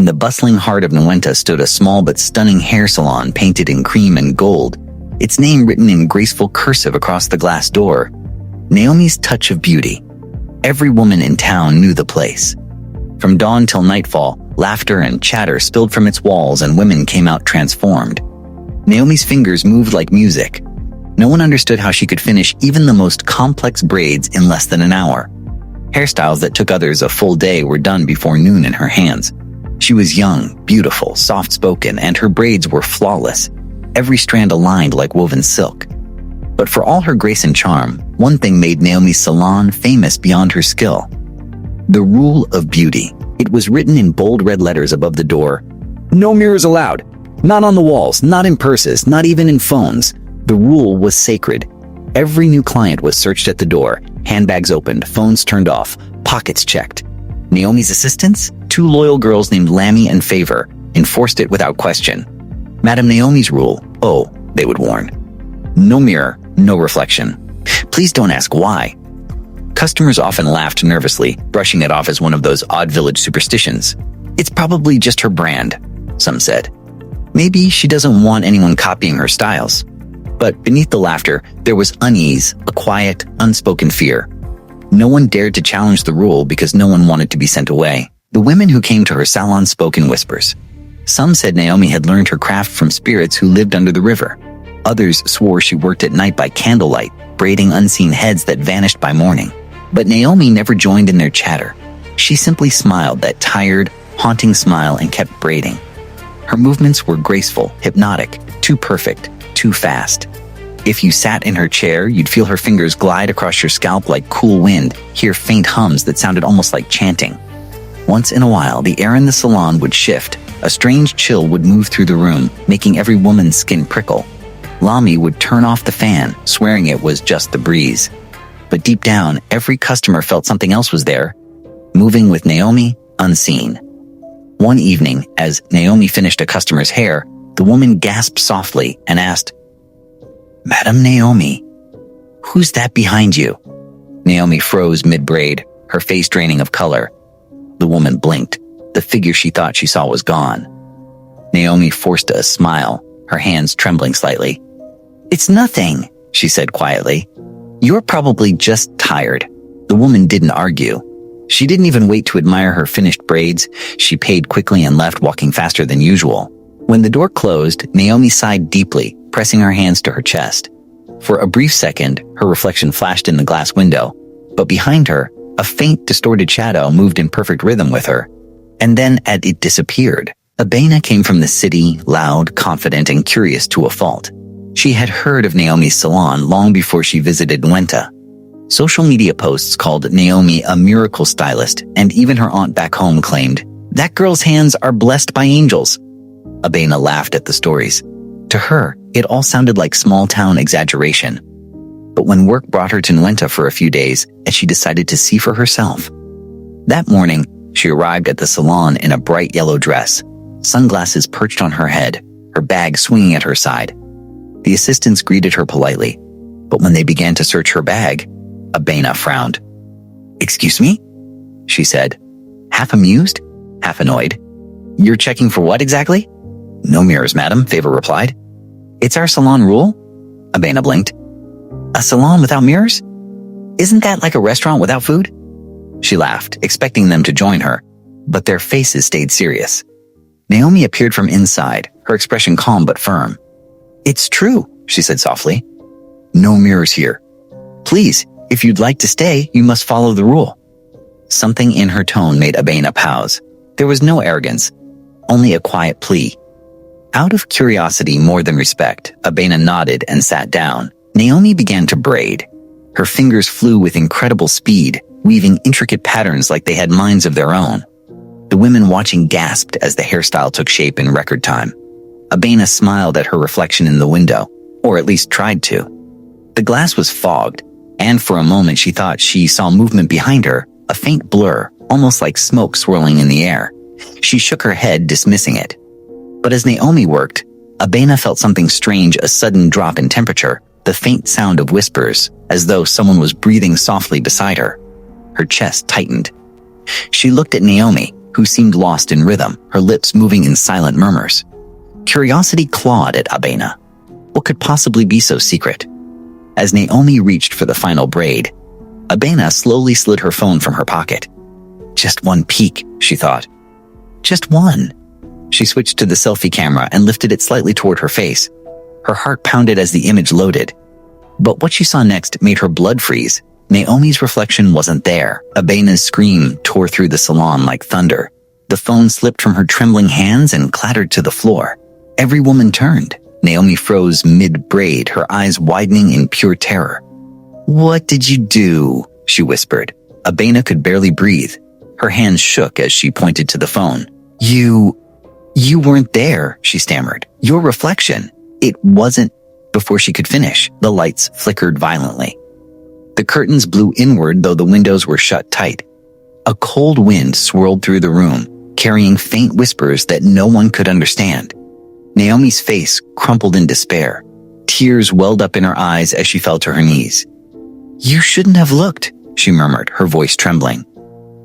the bustling heart of Nwenta stood a small but stunning hair salon painted in cream and gold, its name written in graceful cursive across the glass door. Naomi's touch of beauty. Every woman in town knew the place. From dawn till nightfall, laughter and chatter spilled from its walls and women came out transformed. Naomi's fingers moved like music. No one understood how she could finish even the most complex braids in less than an hour. Hairstyles that took others a full day were done before noon in her hands. She was young, beautiful, soft-spoken, and her braids were flawless, every strand aligned like woven silk. But for all her grace and charm, one thing made Naomi's salon famous beyond her skill. The rule of beauty. It was written in bold red letters above the door. No mirrors allowed. Not on the walls, not in purses, not even in phones. The rule was sacred. Every new client was searched at the door, handbags opened, phones turned off, pockets checked. Naomi's assistants, two loyal girls named Lammy and Favor, enforced it without question. Madam Naomi's rule, oh, they would warn. No mirror, no reflection. Please don't ask why. Customers often laughed nervously, brushing it off as one of those odd village superstitions. It's probably just her brand, some said. Maybe she doesn't want anyone copying her styles. But beneath the laughter, there was unease, a quiet, unspoken fear. No one dared to challenge the rule because no one wanted to be sent away. The women who came to her salon spoke in whispers. Some said Naomi had learned her craft from spirits who lived under the river. Others swore she worked at night by candlelight, braiding unseen heads that vanished by morning. But Naomi never joined in their chatter. She simply smiled that tired, haunting smile and kept braiding. Her movements were graceful, hypnotic, too perfect, too fast. If you sat in her chair, you'd feel her fingers glide across your scalp like cool wind, hear faint hums that sounded almost like chanting. Once in a while, the air in the salon would shift. A strange chill would move through the room, making every woman's skin prickle. Lammy would turn off the fan, swearing it was just the breeze. But deep down, every customer felt something else was there, moving with Naomi, unseen. One evening, as Naomi finished a customer's hair, the woman gasped softly and asked, Madam Naomi, who's that behind you? Naomi froze mid-braid, her face draining of color. The woman blinked. The figure she thought she saw was gone. Naomi forced a smile, her hands trembling slightly. It's nothing, she said quietly. You're probably just tired. The woman didn't argue. She didn't even wait to admire her finished braids. She paid quickly and left, walking faster than usual. When the door closed, Naomi sighed deeply, pressing her hands to her chest. For a brief second, her reflection flashed in the glass window, but behind her, a faint, distorted shadow moved in perfect rhythm with her. And then, as it disappeared, Abena came from the city, loud, confident, and curious to a fault. She had heard of Naomi's salon long before she visited Nwenta. Social media posts called Naomi a miracle stylist, and even her aunt back home claimed, "That girl's hands are blessed by angels." Abena laughed at the stories. To her, it all sounded like small-town exaggeration. But when work brought her to Nwenta for a few days, and she decided to see for herself. That morning, she arrived at the salon in a bright yellow dress, sunglasses perched on her head, her bag swinging at her side. The assistants greeted her politely, but when they began to search her bag, Abena frowned. "Excuse me?" she said, half amused, half annoyed. "You're checking for what exactly?" "No mirrors, madam," Favor replied. "It's our salon rule?" Abena blinked. "A salon without mirrors? Isn't that like a restaurant without food?" She laughed, expecting them to join her, but their faces stayed serious. Naomi appeared from inside, her expression calm but firm. "It's true," she said softly. "No mirrors here. Please, if you'd like to stay, you must follow the rule." Something in her tone made Abena pause. There was no arrogance, only a quiet plea. Out of curiosity more than respect, Abena nodded and sat down. Naomi began to braid. Her fingers flew with incredible speed, weaving intricate patterns like they had minds of their own. The women watching gasped as the hairstyle took shape in record time. Abena smiled at her reflection in the window, or at least tried to. The glass was fogged, and for a moment she thought she saw movement behind her, a faint blur, almost like smoke swirling in the air. She shook her head, dismissing it. But as Naomi worked, Abena felt something strange, a sudden drop in temperature, the faint sound of whispers, as though someone was breathing softly beside her. Her chest tightened. She looked at Naomi, who seemed lost in rhythm, her lips moving in silent murmurs. Curiosity clawed at Abena. What could possibly be so secret? As Naomi reached for the final braid, Abena slowly slid her phone from her pocket. Just one peek, she thought. Just one. She switched to the selfie camera and lifted it slightly toward her face. Her heart pounded as the image loaded. But what she saw next made her blood freeze. Naomi's reflection wasn't there. Abena's scream tore through the salon like thunder. The phone slipped from her trembling hands and clattered to the floor. Every woman turned. Naomi froze mid-braid, her eyes widening in pure terror. "What did you do?" she whispered. Abena could barely breathe. Her hands shook as she pointed to the phone. You weren't there," she stammered. "Your reflection. It wasn't." Before she could finish, the lights flickered violently. The curtains blew inward, though the windows were shut tight. A cold wind swirled through the room, carrying faint whispers that no one could understand. Naomi's face crumpled in despair. Tears welled up in her eyes as she fell to her knees. "You shouldn't have looked," she murmured, her voice trembling.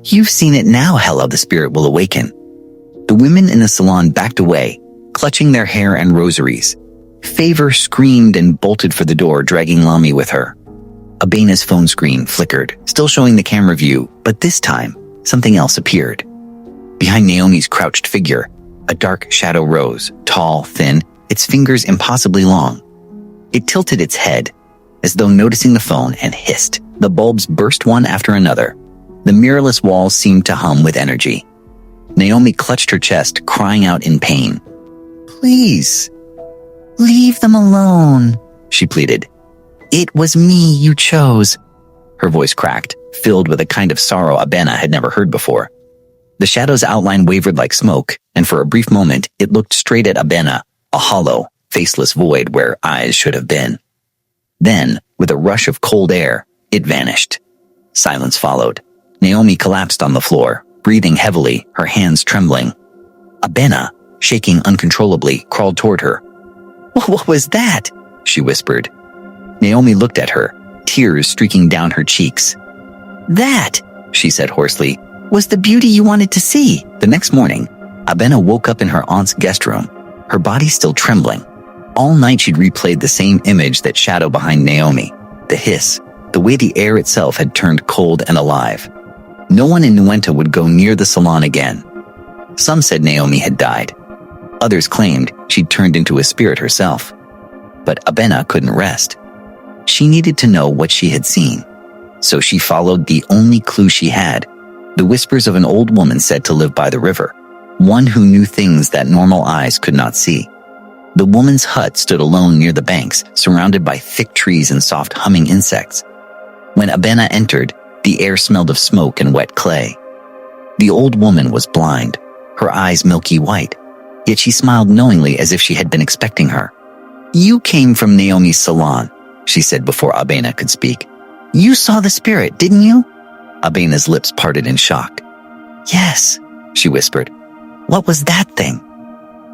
"You've seen it now, Hela, the spirit will awaken." The women in the salon backed away, clutching their hair and rosaries. Favor screamed and bolted for the door, dragging Lami with her. Abena's phone screen flickered, still showing the camera view, but this time, something else appeared. Behind Naomi's crouched figure, a dark shadow rose, tall, thin, its fingers impossibly long. It tilted its head, as though noticing the phone, and hissed. The bulbs burst one after another. The mirrorless walls seemed to hum with energy. Naomi clutched her chest, crying out in pain. "Please, leave them alone," she pleaded. "It was me you chose." Her voice cracked, filled with a kind of sorrow Abena had never heard before. The shadow's outline wavered like smoke, and for a brief moment it looked straight at Abena, a hollow, faceless void where eyes should have been. Then, with a rush of cold air, it vanished. Silence followed. Naomi collapsed on the floor, breathing heavily, her hands trembling. Abena, shaking uncontrollably, crawled toward her. "What was that?" she whispered. Naomi looked at her, tears streaking down her cheeks. "That," she said hoarsely, "was the beauty you wanted to see." The next morning, Abena woke up in her aunt's guest room, her body still trembling. All night she'd replayed the same image, that shadow behind Naomi, the hiss, the way the air itself had turned cold and alive. No one in Nuenta would go near the salon again. Some said Naomi had died. Others claimed she'd turned into a spirit herself. But Abena couldn't rest. She needed to know what she had seen. So she followed the only clue she had, the whispers of an old woman said to live by the river, one who knew things that normal eyes could not see. The woman's hut stood alone near the banks, surrounded by thick trees and soft humming insects. When Abena entered, the air smelled of smoke and wet clay. The old woman was blind, her eyes milky white, yet she smiled knowingly as if she had been expecting her. "You came from Naomi's salon," she said before Abena could speak. "You saw the spirit, didn't you?" Abena's lips parted in shock. "Yes," she whispered. "What was that thing?"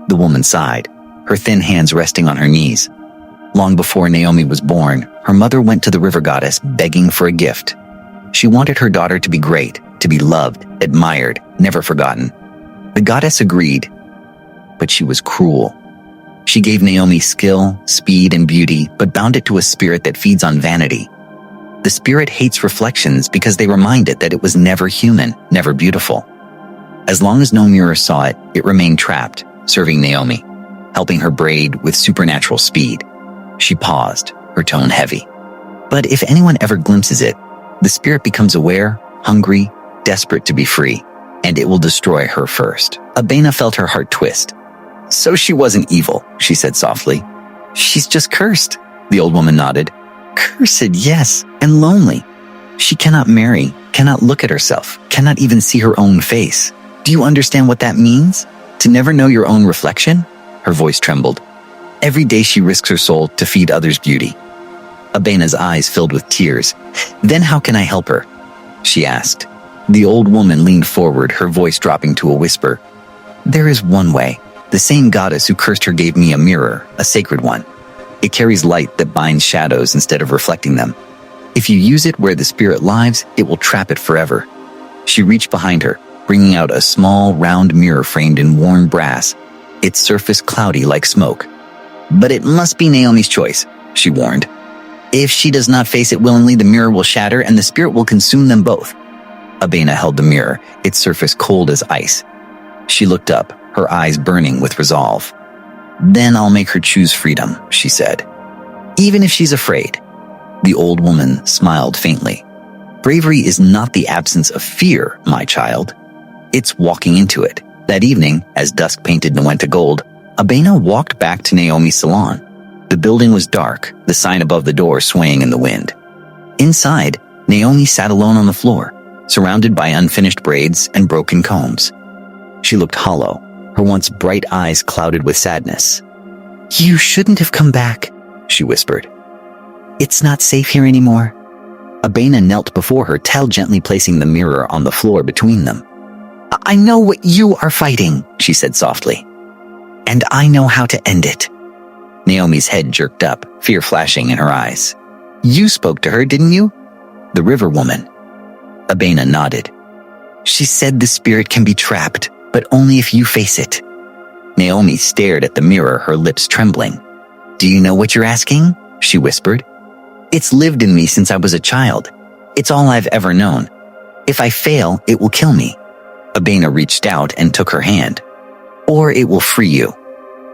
The woman sighed, her thin hands resting on her knees. Long before Naomi was born, her mother went to the river goddess begging for a gift. She wanted her daughter to be great, to be loved, admired, never forgotten. The goddess agreed, but she was cruel. She gave Naomi skill, speed, and beauty, but bound it to a spirit that feeds on vanity. The spirit hates reflections because they remind it that it was never human, never beautiful. As long as no mirror saw it, it remained trapped, serving Naomi, helping her braid with supernatural speed. She paused, her tone heavy. But if anyone ever glimpses it, the spirit becomes aware, hungry, desperate to be free, and it will destroy her first. Abena felt her heart twist. "So she wasn't evil," she said softly. "She's just cursed." The old woman nodded. "Cursed, yes, and lonely. She cannot marry, cannot look at herself, cannot even see her own face. Do you understand what that means? To never know your own reflection?" Her voice trembled. "Every day she risks her soul to feed others' beauty." Abena's eyes filled with tears. "Then how can I help her?" she asked. The old woman leaned forward, her voice dropping to a whisper. "There is one way. The same goddess who cursed her gave me a mirror, a sacred one. It carries light that binds shadows instead of reflecting them. If you use it where the spirit lives, it will trap it forever." She reached behind her, bringing out a small, round mirror framed in worn brass, its surface cloudy like smoke. "But it must be Naomi's choice," she warned. "If she does not face it willingly, the mirror will shatter and the spirit will consume them both." Abena held the mirror, its surface cold as ice. She looked up, her eyes burning with resolve. "Then I'll make her choose freedom," she said. "Even if she's afraid." The old woman smiled faintly. "Bravery is not the absence of fear, my child. It's walking into it." That evening, as dusk painted Nwenta gold, Abena walked back to Naomi's salon. The building was dark, the sign above the door swaying in the wind. Inside, Naomi sat alone on the floor, surrounded by unfinished braids and broken combs. She looked hollow, her once bright eyes clouded with sadness. "You shouldn't have come back," she whispered. "It's not safe here anymore." Abena knelt before her, tail gently placing the mirror on the floor between them. "I know what you are fighting," she said softly. "And I know how to end it." Naomi's head jerked up, fear flashing in her eyes. "You spoke to her, didn't you?" "The river woman." Abena nodded. "She said the spirit can be trapped, but only if you face it." Naomi stared at the mirror, her lips trembling. "Do you know what you're asking?" she whispered. "It's lived in me since I was a child. It's all I've ever known. If I fail, it will kill me." Abena reached out and took her hand. "Or it will free you."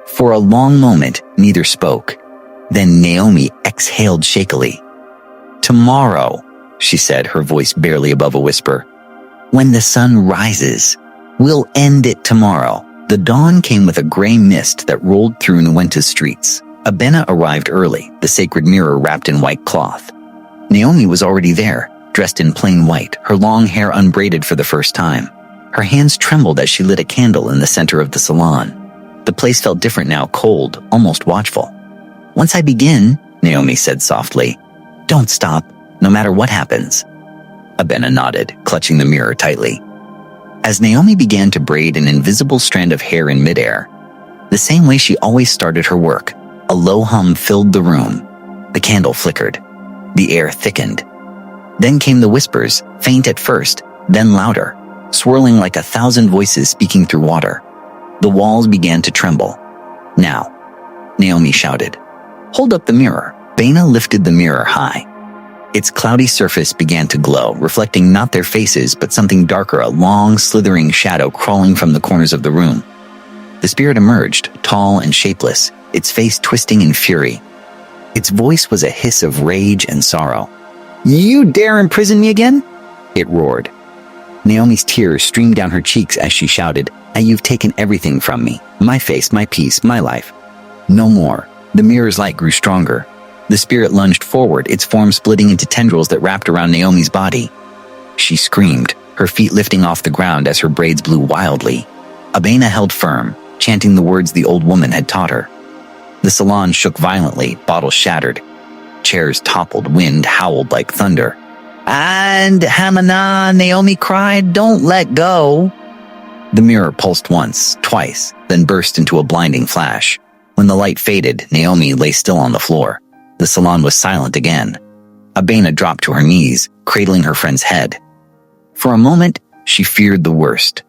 For a long moment, neither spoke. Then Naomi exhaled shakily. "Tomorrow," she said, her voice barely above a whisper. "When the sun rises, we'll end it tomorrow." The dawn came with a gray mist that rolled through Nwenta's streets. Abena arrived early, the sacred mirror wrapped in white cloth. Naomi was already there, dressed in plain white, her long hair unbraided for the first time. Her hands trembled as she lit a candle in the center of the salon. The place felt different now, cold, almost watchful. "Once I begin," Naomi said softly, "don't stop, no matter what happens." Abena nodded, clutching the mirror tightly. As Naomi began to braid an invisible strand of hair in midair, the same way she always started her work, a low hum filled the room. The candle flickered. The air thickened. Then came the whispers, faint at first, then louder, swirling like 1,000 voices speaking through water. The walls began to tremble. "Now," Naomi shouted. "Hold up the mirror." Abena lifted the mirror high. Its cloudy surface began to glow, reflecting not their faces but something darker, a long, slithering shadow crawling from the corners of the room. The spirit emerged, tall and shapeless, its face twisting in fury. Its voice was a hiss of rage and sorrow. "You dare imprison me again?" it roared. Naomi's tears streamed down her cheeks as she shouted, "Now you've taken everything from me, my face, my peace, my life. No more." The mirror's light grew stronger. The spirit lunged forward, its form splitting into tendrils that wrapped around Naomi's body. She screamed, her feet lifting off the ground as her braids blew wildly. Abena held firm, chanting the words the old woman had taught her. The salon shook violently, bottles shattered. Chairs toppled, wind howled like thunder. "And Hamana," Naomi cried, "don't let go." The mirror pulsed once, twice, then burst into a blinding flash. When the light faded, Naomi lay still on the floor. The salon was silent again. Abena dropped to her knees, cradling her friend's head. For a moment, she feared the worst.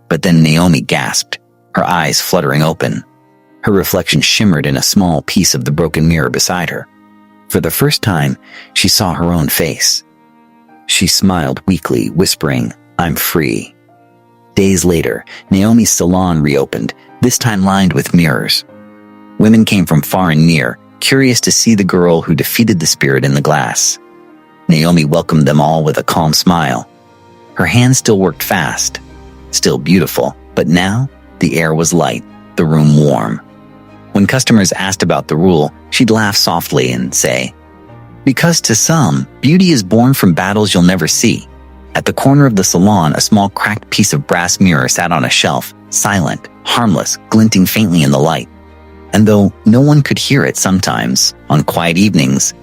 But then Naomi gasped, her eyes fluttering open. Her reflection shimmered in a small piece of the broken mirror beside her. For the first time, she saw her own face. She smiled weakly, whispering, "I'm free." Days later, Naomi's salon reopened, this time lined with mirrors. Women came from far and near, curious to see the girl who defeated the spirit in the glass. Naomi welcomed them all with a calm smile. Her hands still worked fast, still beautiful, but now the air was light, the room warm. When customers asked about the rule, she'd laugh softly and say, "Because to some, beauty is born from battles you'll never see." At the corner of the salon, a small cracked piece of brass mirror sat on a shelf, silent, harmless, glinting faintly in the light. And though no one could hear it sometimes, on quiet evenings,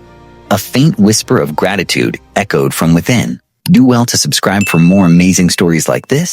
a faint whisper of gratitude echoed from within. Do well to subscribe for more amazing stories like this.